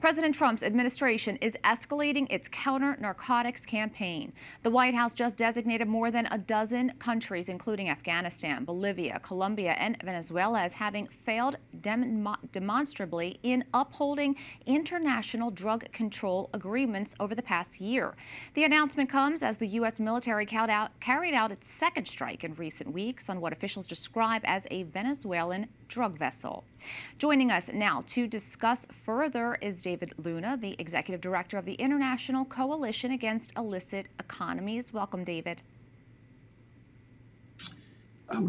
President Trump's administration is escalating its counter-narcotics campaign. The White House just designated more than a dozen countries, including Afghanistan, Bolivia, Colombia, and Venezuela, as having failed demonstrably in upholding international drug control agreements over the past year. The announcement comes as the U.S. military carried out its second strike in recent weeks on what officials describe as a Venezuelan drug vessel. Joining us now to discuss further is David Luna, the Executive Director of the International Coalition Against Illicit Economies. Welcome, David.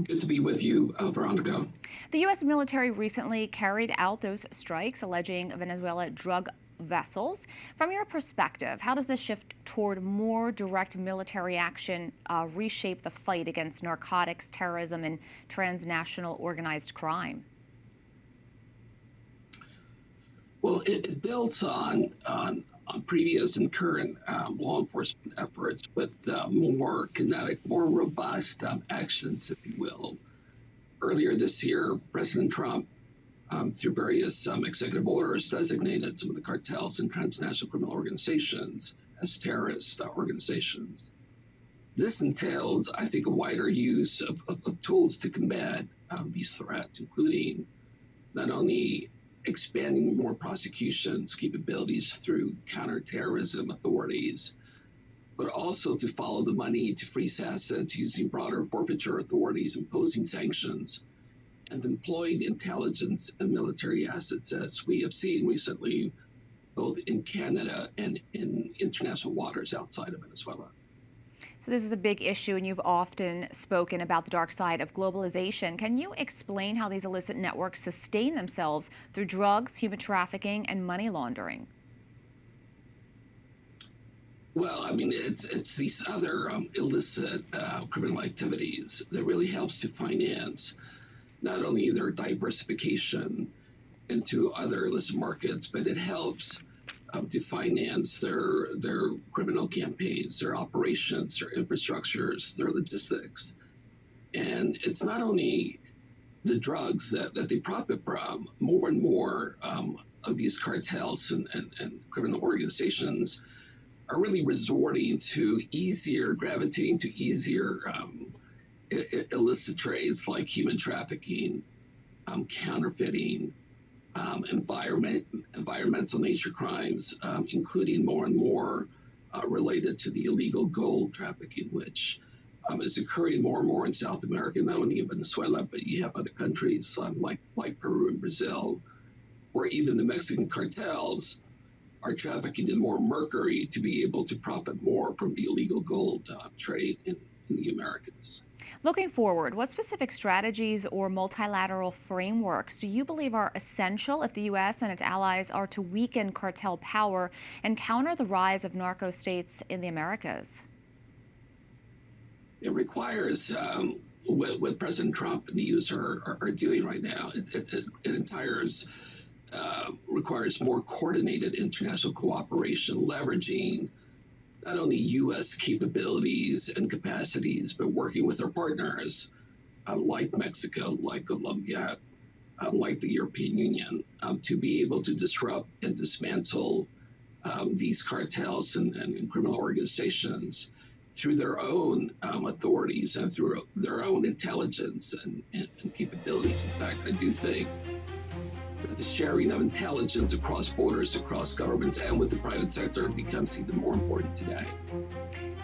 Good to be with you, Veronica. The U.S. military recently carried out those strikes alleging Venezuela drug vessels. From your perspective, how does this shift toward more direct military action reshape the fight against narcotics, terrorism, and transnational organized crime? Well, it builds on previous and current law enforcement efforts with more kinetic, more robust actions, if you will. Earlier this year, President Trump, through various executive orders, designated some of the cartels and transnational criminal organizations as terrorist organizations. This entails, I think, a wider use of tools to combat these threats, including not only expanding more prosecutions capabilities through counterterrorism authorities, but also to follow the money to freeze assets using broader forfeiture authorities, imposing sanctions, and employing intelligence and military assets, as we have seen recently, both in Canada and in international waters outside of Venezuela. So this is a big issue, and you've often spoken about the dark side of globalization. Can you explain how these illicit networks sustain themselves through drugs, human trafficking, and money laundering? Well, I mean, it's these other illicit criminal activities that really helps to finance not only their diversification into other illicit markets, but it helps to finance their criminal campaigns, their operations, their infrastructures, their logistics. And it's not only the drugs that they profit from. More and more of these cartels and criminal organizations are really resorting to gravitating to easier illicit trades like human trafficking, counterfeiting, environmental nature crimes, including more and more related to the illegal gold trafficking, which is occurring more and more in South America, not only in Venezuela, but you have other countries like Peru and Brazil, where even the Mexican cartels are trafficking in more mercury to be able to profit more from the illegal gold trade in the Americas. Looking forward, what specific strategies or multilateral frameworks do you believe are essential if the U.S. and its allies are to weaken cartel power and counter the rise of narco states in the Americas? It requires what President Trump and the U.S. are doing right now. It requires more coordinated international cooperation, leveraging not only U.S. capabilities and capacities, but working with our partners like Mexico, like Colombia, like the European Union, to be able to disrupt and dismantle these cartels and criminal organizations through their own authorities and through their own intelligence and capabilities. In fact, I do think that the sharing of intelligence across borders, across governments, and with the private sector becomes even more important today.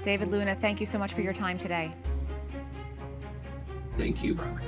David Luna, thank you so much for your time today. Thank you, Veronica.